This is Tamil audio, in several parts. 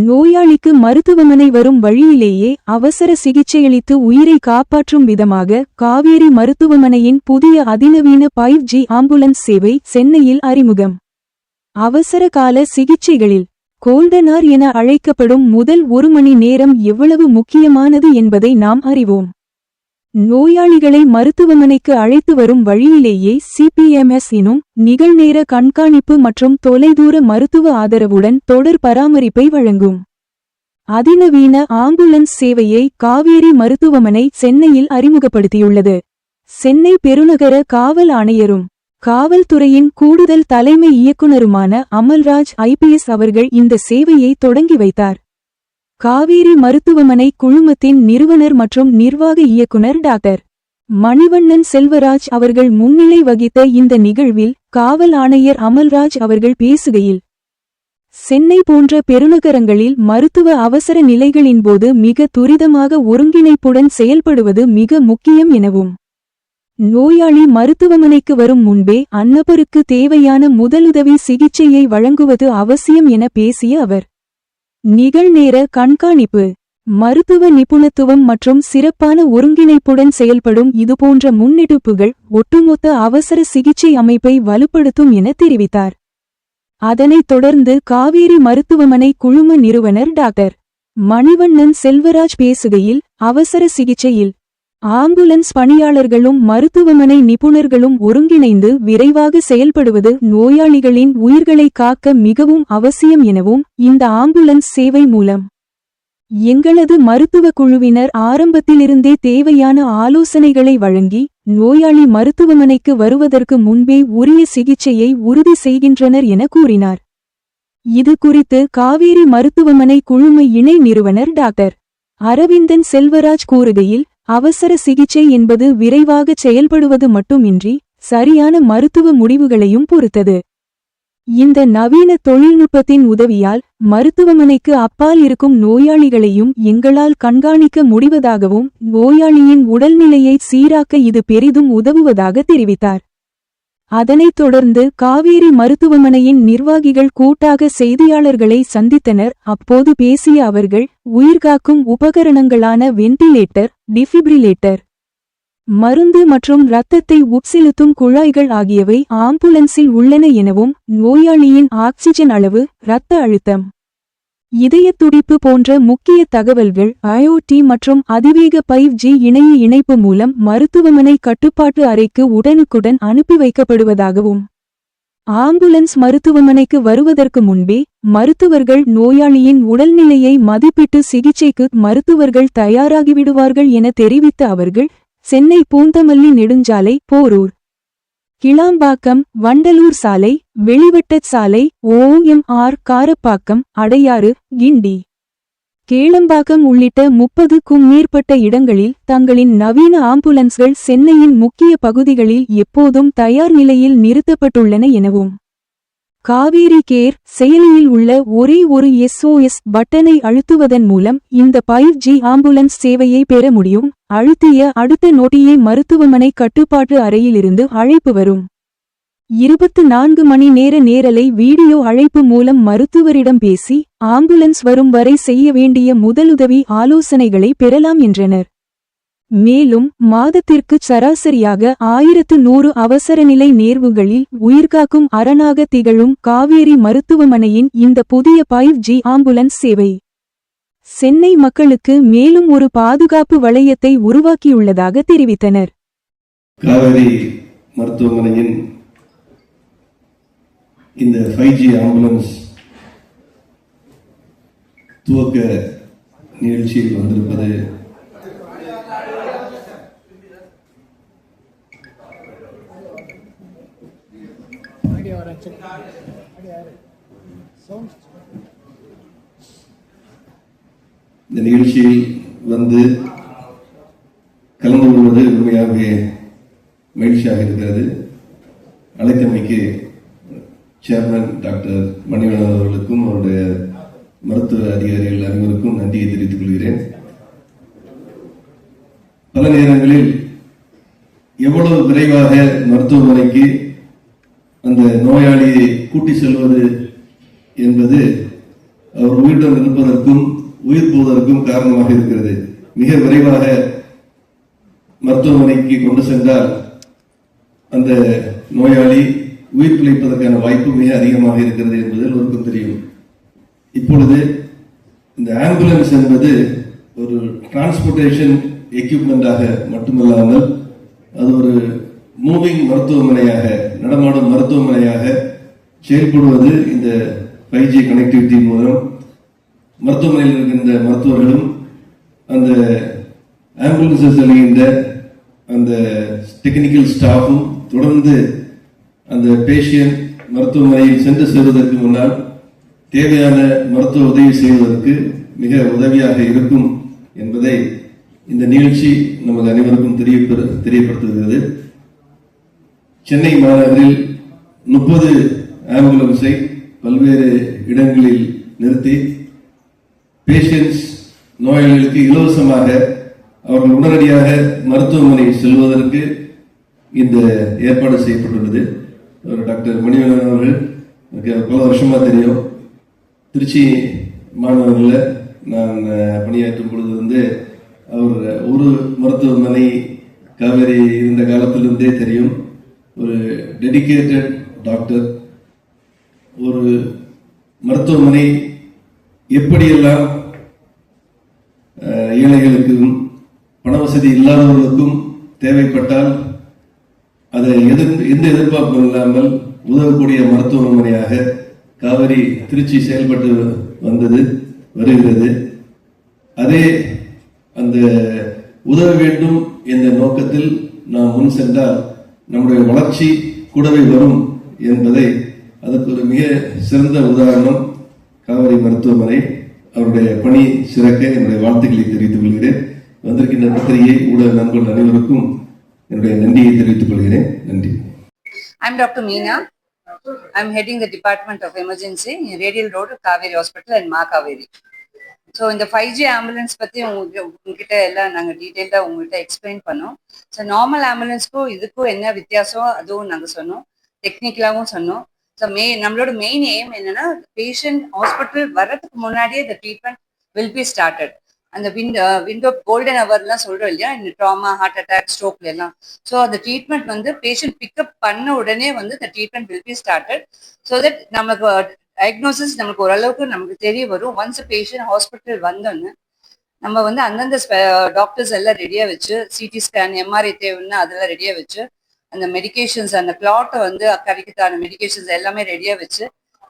நோயாளிக்கு மருத்துவமனை வரும் வழியிலேயே அவசர சிகிச்சையளித்து உயிரை காப்பாற்றும் விதமாக காவேரி மருத்துவமனையின் புதிய அதிநவீன 5G ஆம்புலன்ஸ் சேவை சென்னையில் அறிமுகம். அவசர கால சிகிச்சைகளில் கோல்டன் ஹவர் என அழைக்கப்படும் முதல் 1 மணி நேரம் எவ்வளவு முக்கியமானது என்பதை நாம் அறிவோம். நோயாளிகளை மருத்துவமனைக்கு அழைத்து வரும் வழியிலேயே CPMS எனும் நிகழ்நேர கண்காணிப்பு மற்றும் தொலைதூர மருத்துவ ஆதரவுடன் தொடர் பராமரிப்பை வழங்கும் அதிநவீன ஆம்புலன்ஸ் சேவையை காவேரி மருத்துவமனை சென்னையில் அறிமுகப்படுத்தியுள்ளது. சென்னை பெருநகர காவல் ஆணையரும் காவல்துறையின் கூடுதல் தலைமை இயக்குனருமான அமல்ராஜ் IPS அவர்கள் இந்த சேவையை தொடங்கி வைத்தார். காவேரி மருத்துவமனை குழுமத்தின் நிறுவனர் மற்றும் நிர்வாக இயக்குனர் டாக்டர் மணிவண்ணன் செல்வராஜ் அவர்கள் முன்னிலை வகித்த இந்த நிகழ்வில் காவல் ஆணையர் அமல்ராஜ் அவர்கள் பேசுகையில், சென்னை போன்ற பெருநகரங்களில் மருத்துவ அவசர நிலைகளின்போது மிக துரிதமாக ஒருங்கிணைப்புடன் செயல்படுவது மிக முக்கியம் எனவும், நோயாளி மருத்துவமனைக்கு வரும் முன்பே அந்நபருக்கு தேவையான முதலுதவி சிகிச்சையை வழங்குவது அவசியம் என பேசிய அவர், நிகழ்நேர கண்காணிப்பு, மருத்துவ நிபுணத்துவம் மற்றும் சிறப்பான ஒருங்கிணைப்புடன் செயல்படும் இதுபோன்ற முன்னெடுப்புகள் ஒட்டுமொத்த அவசர சிகிச்சை அமைப்பை வலுப்படுத்தும் என தெரிவித்தார். அதனைத் தொடர்ந்து காவேரி மருத்துவமனை குழும நிறுவனர் டாக்டர் மணிவண்ணன் செல்வராஜ் பேசுகையில், அவசர சிகிச்சையில் ஆம்புலன்ஸ் பணியாளர்களும் மருத்துவமனை நிபுணர்களும் ஒருங்கிணைந்து விரைவாக செயல்படுவது நோயாளிகளின் உயிர்களை காக்க மிகவும் அவசியம் எனவும், இந்த ஆம்புலன்ஸ் சேவை மூலம் எங்களது மருத்துவ குழுவினர் ஆரம்பத்திலிருந்தே தேவையான ஆலோசனைகளை வழங்கி நோயாளி மருத்துவமனைக்கு வருவதற்கு முன்பே உரிய சிகிச்சையை உறுதி செய்கின்றனர் என கூறினார். இது குறித்து காவேரி மருத்துவமனை குழும இணை நிறுவனர் டாக்டர் அரவிந்தன் செல்வராஜ் கூறுகையில், அவசர சிகிச்சை என்பது விரைவாகச் செயல்படுவது மட்டுமின்றி சரியான மருத்துவ முடிவுகளையும் பொறுத்தது. இந்த நவீன தொழில்நுட்பத்தின் உதவியால் மருத்துவமனைக்கு அப்பால் இருக்கும் நோயாளிகளையும் எங்களால் கண்காணிக்க முடிவதாகவும், நோயாளியின் உடல்நிலையை சீராக்க இது பெரிதும் உதவுவதாக தெரிவித்தார். அதனைத் தொடர்ந்து காவேரி மருத்துவமனையின் நிர்வாகிகள் கூட்டாக செய்தியாளர்களை சந்தித்தனர். அப்போது பேசிய அவர்கள், உயிர்காக்கும் உபகரணங்களான வென்டிலேட்டர், டிஃபிபிரிலேட்டர், மருந்து மற்றும் இரத்தத்தை உட்செலுத்தும் குழாய்கள் ஆகியவை ஆம்புலன்ஸில் உள்ளன எனவும், நோயாளியின் ஆக்சிஜன் அளவு, இரத்த அழுத்தம், இதய துடிப்பு போன்ற முக்கிய தகவல்கள் IoT மற்றும் அதிவேக 5G இணைய இணைப்பு மூலம் மருத்துவமனை கட்டுப்பாட்டு அறைக்கு உடனுக்குடன் அனுப்பி வைக்கப்படுவதாகவும், ஆம்புலன்ஸ் மருத்துவமனைக்கு வருவதற்கு முன்பே மருத்துவர்கள் நோயாளியின் உடல்நிலையை மதிப்பிட்டு சிகிச்சைக்கு மருத்துவர்கள் தயாராகிவிடுவார்கள் என தெரிவித்த அவர்கள், சென்னை பூந்தமல்லி நெடுஞ்சாலை, போரூர், கிளாம்பாக்கம், வண்டலூர் சாலை, வெளிவட்டச் சாலை, OMR காரப்பாக்கம், அடையாறு, கிண்டி, கேளம்பாக்கம் உள்ளிட்ட 30க்கும் மேற்பட்ட இடங்களில் தங்களின் நவீன ஆம்புலன்ஸ்கள் சென்னையின் முக்கிய பகுதிகளில் எப்போதும் தயார் நிலையில் நிறுத்தப்பட்டுள்ளன எனவும், காவேரி கேர் செயலியில் உள்ள ஒரே ஒரு SOS பட்டனை அழுத்துவதன் மூலம் இந்த 5G ஆம்புலன்ஸ் சேவையை பெற முடியும். அழுத்திய அடுத்த நொடியே மருத்துவமனை கட்டுப்பாட்டு அறையிலிருந்து அழைப்பு வரும். 24 மணி நேர நேரலை வீடியோ அழைப்பு மூலம் மருத்துவரிடம் பேசி ஆம்புலன்ஸ் வரும் வரை செய்ய வேண்டிய முதலுதவி ஆலோசனைகளை பெறலாம் என்றனர். மேலும் மாதத்திற்கு சராசரியாக 1100 அவசரநிலை நேர்வுகளில் உயிர்காக்கும் அரணாக திகழும் காவேரி மருத்துவமனையின் இந்த புதிய 5G ஆம்புலன்ஸ் சேவை சென்னை மக்களுக்கு மேலும் ஒரு பாதுகாப்பு வளையத்தை உருவாக்கியுள்ளதாக தெரிவித்தனர். காவேரி மருத்துவமனையின் இந்த 5G ஆம்புலன்ஸ் துவக்க நிகழ்ச்சியில் வந்திருப்பது இந்த நிகழ்ச்சியில் வந்து கலந்து கொள்வது உண்மையாகவே மகிழ்ச்சியாக இருக்கிறது. அழைத்தமைக்கு சேர்மன் டாக்டர் மணிவண்ணன் அவர்களுக்கும் அவருடைய மருத்துவ அதிகாரிகள் அனைவருக்கும் நன்றியை தெரிவித்துக் கொள்கிறேன். பல நேரங்களில் எவ்வளவு விரைவாக மருத்துவமனைக்கு அந்த நோயாளியை கூட்டி செல்வது என்பது அவர் உயிருடன் இருப்பதற்கும் உயிர் போவதற்கும் காரணமாக இருக்கிறது. மிக விரைவாக மருத்துவமனைக்கு கொண்டு சென்றால் அந்த நோயாளி உயிர் பிழைப்பதற்கான வாய்ப்பு மிக அதிகமாக இருக்கிறது என்பது எல்லோருக்கும் தெரியும். இப்பொழுது இந்த ஆம்புலன்ஸ் என்பது ஒரு டிரான்ஸ்போர்டேஷன் எக்யூப்மெண்டாக மட்டுமல்லாமல் அது ஒரு மூவிங் மருத்துவமனையாக, நடமாடும் மருத்துவமனையாக செயல்படுவது இந்த 5G கனெக்டிவிட்டி மூலம் மருத்துவமனையில் இருக்கின்ற மருத்துவர்களும் அந்த ஆம்புலன்ஸஸ் செல்கின்ற அந்த டெக்னிக்கல் ஸ்டாஃபும் தொடர்ந்து அந்த பேஷியன்ட் மருத்துவமனையில் சென்று செல்வதற்கு முன்னால் தேவையான மருத்துவ உதவி செய்வதற்கு மிக உதவியாக இருக்கும் என்பதை இந்த நிகழ்ச்சி நமது அனைவருக்கும் தெரியப்படுத்துகிறது. சென்னை மாநகரில் 30 ஆம்புலன்ஸை பல்வேறு இடங்களில் நிறுத்தி பேஷண்ட்ஸ் நோயாளிகளுக்கு இலவசமாக அவர்கள் உடனடியாக மருத்துவமனை செல்வதற்கு இந்த ஏற்பாடு செய்யப்பட்டுள்ளது. டாக்டர் மணிவண்ணன் அவர்கள் எனக்கு பல வருஷமா தெரியும். திருச்சி மாநகரில் நான் பணியாற்றும் பொழுது அவர் ஒரு மருத்துவமனை காவேரி இருந்த காலத்திலிருந்தே தெரியும். ஒரு டெடிகேட்டட் டாக்டர். ஒரு மருத்துவமனை எப்படியெல்லாம் ஏழைகளுக்கும் பண வசதி இல்லாதவர்களுக்கும் தேவைப்பட்டால் அதை எந்த எதிர்பார்ப்பும் இல்லாமல் உதவக்கூடிய மருத்துவமனையாக காவிரி திருச்சி செயல்பட்டு வருகிறது. அதே அந்த உதவ வேண்டும் என்ற நோக்கத்தில் நாம் முன் சென்றால் நம்முடைய வளர்ச்சி கூடவே வரும் என்பதை அதற்கு ஒரு மிக சிறந்த உதாரணம் காவிரி மருத்துவமனை. அவருடைய பணி சிறக்க என்னுடைய வாழ்த்துக்களை தெரிவித்துக் கொள்கிறேன். வந்திருக்கின்ற பத்திரிகை ஊடக நண்பர்கள் அனைவருக்கும் என்னுடைய நன்றியை தெரிவித்துக் கொள்கிறேன். நன்றி. I'm Dr. Meena. I'm heading the Department of Emergency in Radial Road, Kaveri Hospital and Ma Kaveri. So இந்த 5G ஆம்புலன்ஸ் பற்றி உங்ககிட்ட எல்லாம் நாங்கள் டீட்டெயில்டாக உங்கள்கிட்ட எக்ஸ்பிளைன் பண்ணோம். ஸோ நார்மல் ஆம்புலன்ஸ்க்கும் இதுக்கும் என்ன வித்தியாசம் அதுவும் நாங்கள் சொன்னோம், டெக்னிக்கலாகவும் சொன்னோம். ஸோ நம்மளோட மெயின் எய்ம் என்னன்னா, பேஷண்ட் ஹாஸ்பிட்டல் வர்றதுக்கு முன்னாடியே இந்த ட்ரீட்மெண்ட் வில் பி ஸ்டார்டட். அந்த விண்டோ கோல்டன் ஹவர்லாம் சொல்கிறோம் இல்லையா, இந்த ட்ராமா, ஹார்ட் அட்டாக், ஸ்ட்ரோக்ல எல்லாம். ஸோ அந்த ட்ரீட்மெண்ட் பேஷண்ட் பிக்கப் பண்ண உடனே இந்த treatment will be started. So that நமக்கு டயக்னோசிஸ் நமக்கு ஓரளவுக்கு நமக்கு தெரிய வரும். ஒன்ஸ் பேஷண்ட் ஹாஸ்பிட்டல் வந்தோன்னு நம்ம அந்தந்த டாக்டர்ஸ் எல்லாம் ரெடியாக வச்சு, சிடி ஸ்கேன், எம்ஆர்ஐ தேவைன்னா அதெல்லாம் ரெடியாக வச்சு, அந்த மெடிகேஷன்ஸ், அந்த கிளாட்டை கரைக்கிறதான மெடிகேஷன்ஸ் எல்லாமே ரெடியாக வச்சு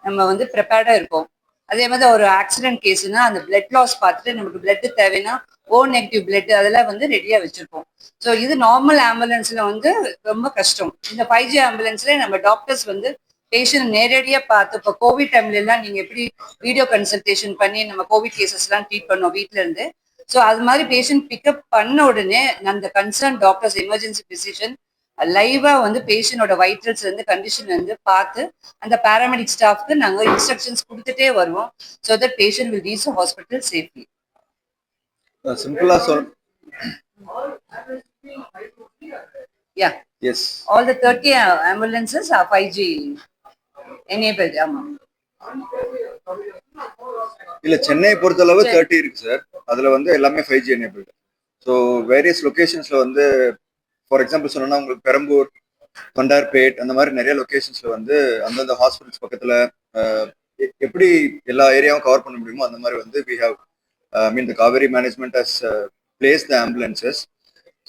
நம்ம ப்ரிப்பேர்டாக இருப்போம். அதே மாதிரி ஒரு ஆக்சிடென்ட் கேஸ்னா அந்த பிளட் லாஸ் பார்த்துட்டு நமக்கு பிளட் தேவைன்னா ஓ நெகட்டிவ் பிளட் அதெல்லாம் ரெடியாக வச்சிருப்போம். ஸோ இது நார்மல் ஆம்புலன்ஸ்ல ரொம்ப கஷ்டம். இந்த 5G ஆம்புலன்ஸ்ல நம்ம டாக்டர்ஸ் பேஷண்ட் நேரடியாக பார்த்து, இப்போ கோவிட் டைம்ல எல்லாம் நீங்க எப்படி வீடியோ கன்சல்டேஷன் பண்ணி நம்ம கோவிட் கேசஸ் எல்லாம் ட்ரீட் பண்ணோம் வீட்ல இருந்து. ஸோ அது மாதிரி பேஷண்ட் பிக்கப் பண்ண உடனே அந்த கன்சர்ன் டாக்டர்ஸ், எமர்ஜென்சி பிசிஷியன் லைவா பேஷண்டோட வைட்டல்ஸ் கண்டிஷன் பார்த்து அந்த பாராமெடிக் ஸ்டாஃப்க்கு நாங்கள் இன்ஸ்ட்ரக்ஷன்ஸ் கொடுத்துட்டே வருவோம். So that patient will reach hospital safely. சிம்பிளா சொல். Yeah. Yes. All the 30 ambulances are 5G enabled. ஆமா. இல்ல, சென்னை பொறுத்தளவு 30 இருக்கு சார். அதுல எல்லாமே 5G enabled. ஸோ வேரியஸ் லொகேஷன்ஸ்ல ஃபார் எக்ஸாம்பிள் சொன்னா உங்களுக்கு பெரம்பூர், தொண்டார்பேட் அந்த மாதிரி நிறைய லொகேஷன்ஸ்ல அந்தந்த ஹாஸ்பிட்டல்ஸ் பக்கத்துல எப்படி எல்லா ஏரியாவும் கவர் பண்ண முடியுமோ அந்த மாதிரி we have the Kaveri management has placed the ambulances.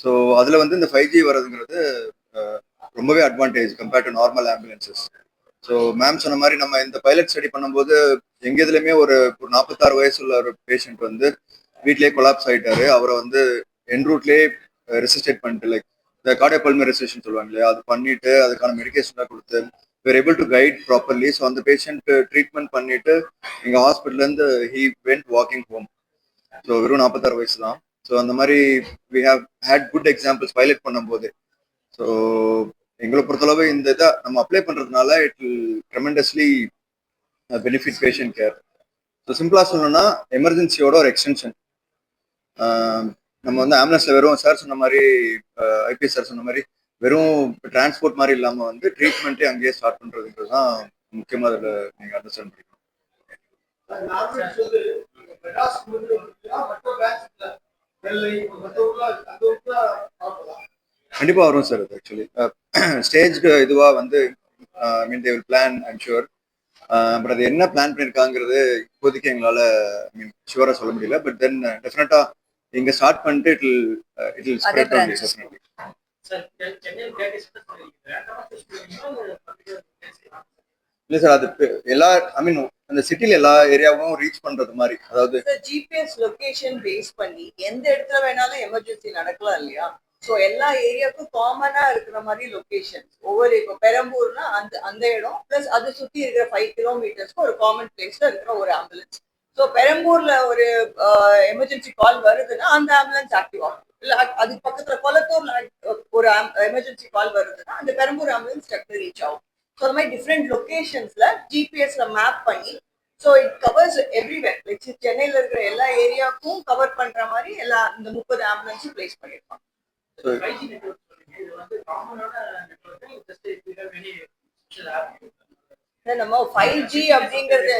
So அதுல இந்த 5G வர்றதுங்கிறது ரொம்பவே advantage compared to normal ambulances. So ma'am சொன்ன மாதிரி நம்ம இந்த பைலட் ஸ்டடி பண்ணும்போது எங்க இதுலயுமே ஒரு 46 வயசு உள்ள ஒரு பேஷண்ட் வீட்லயே கொலாப்ஸ் ஆயிட்டாரு. அவரை என் ரூட்லயே ரெசிஸ்டேட் பண்ணிட்டு, லைக் இந்த கார்டியோபல்மரி ரெசிஸ்டேஷன் சொல்லுவாங்க இல்லையா, அது பண்ணிட்டு அதுக்கான மெடிகேஷன் கொடுத்து we're able to guide properly. So அந்த பேஷண்ட் ட்ரீட்மெண்ட் பண்ணிட்டு எங்க ஹாஸ்பிட்டல்ல இருந்து he went walking home. So வெறும் 46 வயசு தான். ஸோ அந்த மாதிரி we have had good examples pilot பண்ணும்போது. ஸோ எங்களை பொறுத்தளவு இந்த இதை நம்ம அப்ளை பண்றதுனால it will tremendously benefit patient care. So சிம்பிளா சொல்லணும்னா எமர்ஜென்சியோட ஒரு எக்ஸ்டென்ஷன். நம்ம ஆம்புலன்ஸ்ல வெறும் சார் சொன்ன மாதிரி, ஐபிஎஸ் சார் சொன்ன மாதிரி வெறும் டிரான்ஸ்போர்ட் மாதிரி இல்லாம ட்ரீட்மெண்ட்டே அங்கேயே ஸ்டார்ட் பண்றதுன்றது தான் முக்கியமா அதில் நீங்க அண்டர்ஸ்டாண்ட் பண்ணிக்கணும். கண்டிப்பா வரும் சார். அது ஆக்சுவலி ஸ்டேஜ்க்கு இதுவா வந்து mean they will plan I'm sure. But அது என்ன பிளான் பண்ணிருக்காங்கிறது இப்போதைக்கு எங்களால மீன் ஷுவரா சொல்ல முடியல. பட் தென் டெஃபினட்டா இங்க ஸ்டார்ட் பண்ணிட்டு it will Other spread branches. Definitely. இல்ல சார், அது எல்லா ஐ மீன் அந்த சிட்டில எல்லா ஏரியாவும் ரீச் பண்றது மாதிரி, அதாவது ஜிபிஎஸ் லொகேஷன் பேஸ் பண்ணி எந்த இடத்துல வேணாலும் எமர்ஜென்சி நடக்கலாம் இல்லையா? சோ எல்லா ஏரியாவுக்கும் காமனா இருக்கிற மாதிரி லொகேஷன் ஒவ்வொரு, இப்போ பெரம்பூர்னா அந்த அந்த இடம் பிளஸ் அதை சுத்தி இருக்கிற 5 கிலோமீட்டர்ஸ்க்கு ஒரு காமன் பிளேஸ்ல இருக்கிற ஒரு ஆம்புலன்ஸ். ஸோ பெரம்பூர்ல ஒரு எமர்ஜென்சி கால் வருதுன்னா அந்த ஆம்புலன்ஸ் ஆக்டிவ் ஆகும். இல்ல அதுக்கு பக்கத்துல கொளத்தூர்ல ஒரு எமர்ஜென்சி கால் வருதுன்னா அந்த பெரம்பூர் ஆம்புலன்ஸ் டக்குனு ரீச் ஆகும். ஸோ அந்த மாதிரி டிஃப்ரெண்ட் லொகேஷன்ஸ்ல ஜிபிஎஸ்ல மேப் பண்ணி so it covers everywhere. Like சென்னையில இருக்கிற எல்லா ஏரியாவுக்கும் கவர் பண்ற மாதிரி எல்லா இந்த 30 ஆம்புலன்ஸும் பிளேஸ் பண்ணிருப்பாங்க. நம்ம 5G அப்படிங்கறது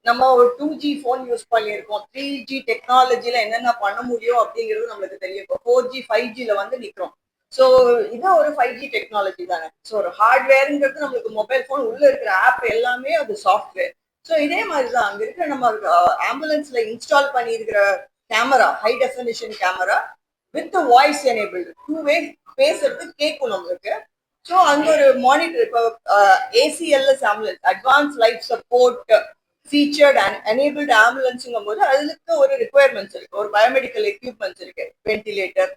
நம்ம ஒரு 2G போன் யூஸ் பண்ணியிருக்கோம். 3G டெக்னாலஜில என்னென்ன பண்ண முடியும் அப்படிங்கிறது நம்மளுக்கு தெரியும். இப்போ 4G 5Gல வந்து நிக்கிறோம். ஸோ இது ஒரு 5G டெக்னாலஜி தானே. ஸோ ஒரு ஹார்ட்வேருங்கிறது நம்மளுக்கு மொபைல் போன் உள்ள இருக்கிற ஆப் எல்லாமே அது சாஃப்ட்வேர். ஸோ இதே மாதிரி தான் அங்க இருக்கிற நம்ம ஆம்புலன்ஸ்ல இன்ஸ்டால் பண்ணியிருக்கிற camera, high definition camera with voice enabled, 2-வே பேசுறது கேட்கும் நம்மளுக்கு. ஸோ அங்க ஒரு மானிட்டர், இப்போ ACLS ambulance, advance life support featured and enabled ஆம்புலன்ஸுங்கும் போது அதுக்கு ஒரு ரிக்குவயர்மெண்ட்ஸ் இருக்கு, ஒரு பயோமெடிக்கல் எக்யூப்மெண்ட்ஸ் இருக்கு. Ventilator,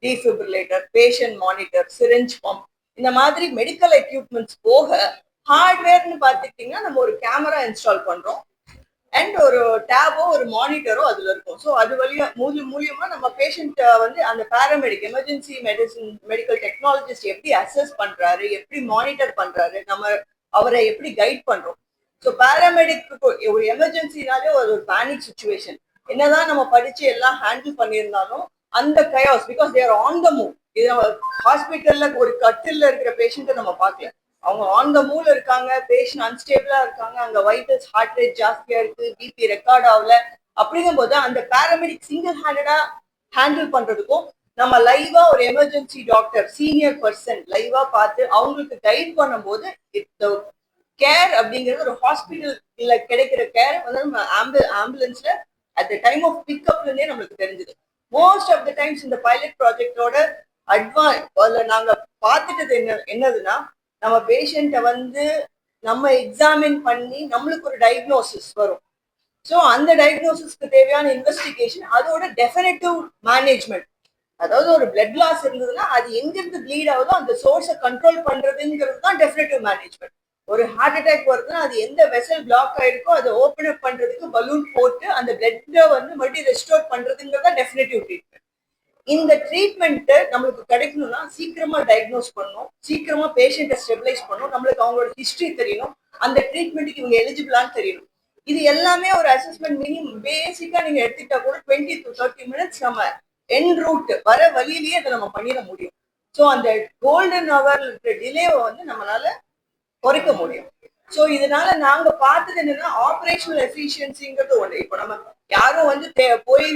defibrillator, patient monitor, syringe pump, இந்த மாதிரி மெடிக்கல் எக்யூப்மெண்ட்ஸ் போக ஹார்ட்வேர்னு பார்த்துக்கிட்டிங்கன்னா நம்ம ஒரு கேமரா இன்ஸ்டால் பண்றோம் அண்ட் ஒரு டேபோ ஒரு மானிட்டரோ அதுல இருக்கும். ஸோ அது வழியா மூலியமா நம்ம பேஷண்ட் வந்து அந்த paramedic emergency medicine medical technologist எப்படி அசஸ் பண்றாரு, எப்படி மானிட்டர் பண்றாரு, நம்ம அவரை எப்படி கைட் பண்றோம். ஸோ பேராமெடிக் ஒரு எமர்ஜென்சினாலே ஒரு பேனிக் சுச்சுவேஷன், என்னதான் நம்ம படிச்சு எல்லாம் ஹேண்டில் பண்ணியிருந்தாலும் அந்த chaos, because they're on the move. இது ஹாஸ்பிட்டல்ல ஒரு கட்டில்ல இருக்கிற பேஷண்ட்டை நம்ம பார்க்கல, அவங்க ஆன் த மூவ்ல இருக்காங்க, பேஷண்ட் அன்ஸ்டேபிளா இருக்காங்க, அங்க வைட்டல்ஸ் ஹார்ட் ரேட் ஜாஸ்தியா இருக்கு, பிபி ரெக்கார்ட் ஆகல. அப்படிங்கும் போது அந்த பேராமெடிக் சிங்கிள் ஹேண்டடா ஹேண்டில் பண்றதுக்கும் நம்ம லைவா ஒரு எமர்ஜென்சி டாக்டர் சீனியர் பர்சன் லைவா பார்த்து அவங்களுக்கு கைட் பண்ணும்போது கேர் அப்படிங்கிறது ஒரு ஹாஸ்பிட்டல்ல கிடைக்கிற கேர் வந்து நம்ம ஆம்புலன்ஸ்ல அட் த டைம் ஆஃப் பிக்அப்ல இருந்தே நம்மளுக்கு தெரிஞ்சது. மோஸ்ட் ஆஃப் த டைம்ஸ் இந்த பைலட் ப்ராஜெக்டோட அட்வான்ஸ் நாங்க பார்த்துட்டது என்னதுன்னா, நம்ம பேஷண்ட்டை வந்து நம்ம எக்ஸாமின் பண்ணி நம்மளுக்கு ஒரு டயக்னோசிஸ் வரும். ஸோ அந்த டயக்னோசிஸ்க்கு தேவையான இன்வெஸ்டிகேஷன், அதோட டெஃபினட்டிவ் மேனேஜ்மெண்ட். அதாவது ஒரு பிளட் லாஸ் இருந்ததுன்னா அது எங்கிருந்து ப்ளீட் ஆகுதோ அந்த சோர்ஸை கண்ட்ரோல் பண்றதுங்கிறது தான் டெஃபினட்டிவ் மேனேஜ்மெண்ட். ஒரு ஹார்ட் அட்டாக் வருதுன்னா அது எந்த வெசல் பிளாக் ஆயிருக்கோ அதை ஓப்பன் அப் பண்றதுக்கு பலூன் போட்டு அந்த பிளட்டை வந்து மறுபடியும் ரெஸ்டோர் பண்றதுங்கிறது தான் டெஃபினட்டிவ் ட்ரீட்மெண்ட். இந்த ட்ரீட்மெண்ட்டை நம்மளுக்கு கிடைக்கணும்னா சீக்கிரமா டயக்னோஸ் பண்ணணும், சீக்கிரமா பேஷண்ட்டை ஸ்டெபிலைஸ் பண்ணணும், நம்மளுக்கு அவங்களோட ஹிஸ்டரி தெரியணும், அந்த ட்ரீட்மெண்ட்டுக்கு இவங்க எலிஜிபிளான்னு தெரியணும். இது எல்லாமே ஒரு அசஸ்மெண்ட் மினிமம் பேசிக்கா நீங்க எடுத்துக்கிட்டா கூட 20 to 30 மினிட்ஸ் நம்ம என் ரூட் வர வழியிலேயே அதை நம்ம பண்ணிட முடியும். ஸோ அந்த கோல்டன் ஹவர் டிலேவை வந்து நம்மளால குறைக்க முடியும். ஸோ இதனால நாங்க பார்த்தது என்னன்னா ஆப்ரேஷனல் எஃபிஷியன்சிங்கிறது ஒன்று. இப்போ நம்ம யாரும் வந்து போய்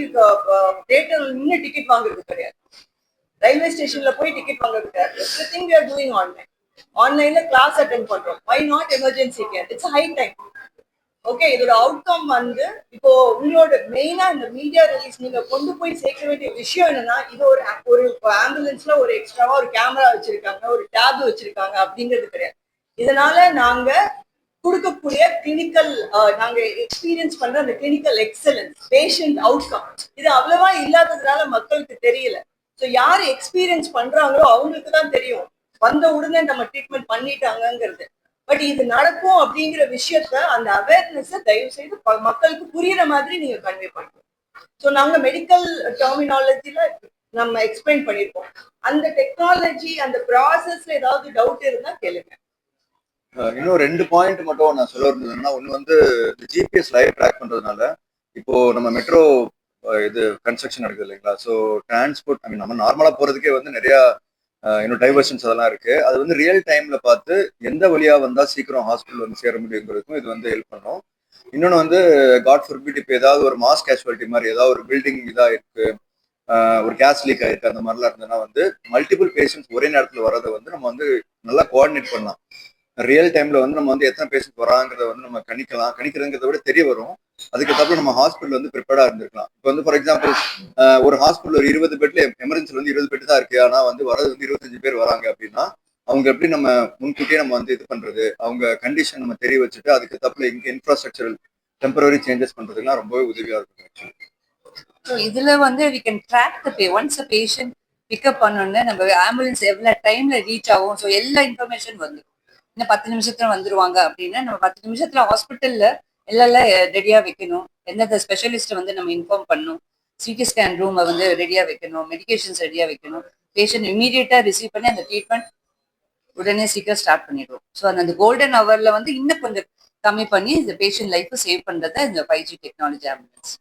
தியேட்டர்ல நின்று டிக்கெட் வாங்குறது கிடையாது, ரயில்வே ஸ்டேஷன்ல போய் டிக்கெட் வாங்குறது கிடையாது. Everything we are doing online. ஆன்லைன்ல கிளாஸ் அட்டென்ட் பண்றோம். Why not emergency care? It's high time. Okay, இதோட அவுட்கம் வந்து இப்போ உங்களோட மெயினா இந்த மீடியா ரிலீஸ் நீங்க கொண்டு போய் சேர்க்க வேண்டிய விஷயம் என்னன்னா, இது ஒரு ஆம்புலன்ஸ்ல ஒரு எக்ஸ்ட்ராவா ஒரு கேமரா வச்சிருக்காங்க, ஒரு டேப் வச்சிருக்காங்க அப்படிங்கிறது கிடையாது. இதனால நாங்க கொடுக்கக்கூடிய கிளினிக்கல் நாங்க எக்ஸ்பீரியன்ஸ் பண்ற அந்த கிளினிக்கல் எக்ஸலன்ஸ், பேஷண்ட் அவுட்கம், இது அவ்வளவா இல்லாததுனால மக்களுக்கு தெரியல. ஸோ யார் எக்ஸ்பீரியன்ஸ் பண்றாங்களோ அவங்களுக்கு தான் தெரியும் வந்த உடனே நம்ம ட்ரீட்மெண்ட் பண்ணிட்டாங்கிறது. பட் இது நடக்கும் அப்படிங்கிற விஷயத்த, அந்த அவேர்னஸை தயவு செய்து மக்களுக்கு புரியுற மாதிரி நீங்க கன்வே பண்ணணும். ஸோ நாங்க மெடிக்கல் டெர்மினாலஜில நம்ம எக்ஸ்பிளைன் பண்ணிருக்கோம். அந்த டெக்னாலஜி அந்த ப்ராசஸ்ல ஏதாவது டவுட் இருந்தா கேளுங்க. இன்னும் 2 பாயிண்ட் மட்டும் நான் சொல்ல இருந்ததுன்னா, ஒன்று வந்து ஜிபிஎஸ் லைவ் ட்ராக் பண்றதுனால இப்போ நம்ம மெட்ரோ இது கன்ஸ்ட்ரக்ஷன் நடக்குது இல்லைங்களா? ஸோ டிரான்ஸ்போர்ட் ஐ மீன் நம்ம நார்மலா போறதுக்கே வந்து நிறைய இன்னும் டைவர்ஷன்ஸ் அதெல்லாம் இருக்கு. அது வந்து ரியல் டைம்ல பார்த்து எந்த வழியா வந்தா சீக்கிரம் ஹாஸ்பிட்டல் வந்து சேர முடியுங்கிறதுக்கும் இது வந்து ஹெல்ப் பண்ணும். இன்னொன்று வந்து காட் ஃபோர்பிட் இப்போ ஏதாவது ஒரு மாஸ் கேஷுவாலிட்டி மாதிரி ஏதாவது ஒரு பில்டிங் இதாக இருக்கு, ஒரு கேஸ் லீக் ஆயிருக்கு, அந்த மாதிரிலாம் இருந்ததுன்னா வந்து மல்டிபிள் பேஷண்ட்ஸ் ஒரே நேரத்தில் வரதை வந்து நம்ம வந்து நல்லா கோஆர்டினேட் பண்ணலாம். ரியல் டைம்ல வந்து நம்ம வந்து எத்தனை பேஷண்ட் வராங்கிறத வந்து நம்ம கணிக்கிறதுங்கிறத விட தெரிய வரும். அதுக்கப்புறம் நம்ம ஹாஸ்பிட்டல் வந்து ப்ரிப்பேர்டா இருந்திருக்கலாம். இப்போ வந்து ஃபார் எக்ஸாம்பிள் ஒரு ஹாஸ்பிட்டல் ஒரு 20 பெட்ல எமர்ஜென்சில வந்து 20 பெட் தான் இருக்கு, ஆனா வந்து வரது வந்து 25 பேர் வராங்க அப்படின்னா அவங்க எப்படி நம்ம முன்கூட்டியே நம்ம வந்து இது பண்றது, அவங்க கண்டிஷன் நம்ம தெரிய வச்சுட்டு அதுக்கு தப்புல இங்க இன்ஃப்ராஸ்ட்ரக்சரல் டெம்பரரி சேஞ்சஸ் பண்றதுக்குலாம் ரொம்பவே உதவியா இருக்கும் ஆக்சுவலி. ஸோ இதுல வந்து we can track the once a patient pickup பண்ணோன்னு நம்ம ஆம்புலன்ஸ் எவ்வளோ டைம்ல ரீச் ஆகும், ஸோ எல்லா இன்ஃபர்மேஷன் வந்துடும். இன்னும் 10 நிமிஷத்துல வந்துருவாங்க அப்படின்னா நம்ம 10 நிமிஷத்துல ஹாஸ்பிட்டல்ல எல்லாம் ரெடியா வைக்கணும். எந்தெந்த ஸ்பெஷலிஸ்ட் வந்து நம்ம இன்ஃபார்ம் பண்ணணும், சிடி ஸ்கேன் ரூமை வந்து ரெடியா வைக்கணும், மெடிகேஷன்ஸ் ரெடியா வைக்கணும். பேஷண்ட் இமீடியட்டா ரிசீவ் பண்ணி அந்த ட்ரீட்மெண்ட் உடனே சீக்கிரம் ஸ்டார்ட் பண்ணிடுவோம். ஸோ அந்த கோல்டன் ஹவர்ல வந்து இன்னும் கொஞ்சம் கம்மி பண்ணி இந்த பேஷண்ட் லைஃப் சேவ் பண்றதை இந்த 5G டெக்னாலஜி ஆம்புலன்ஸ்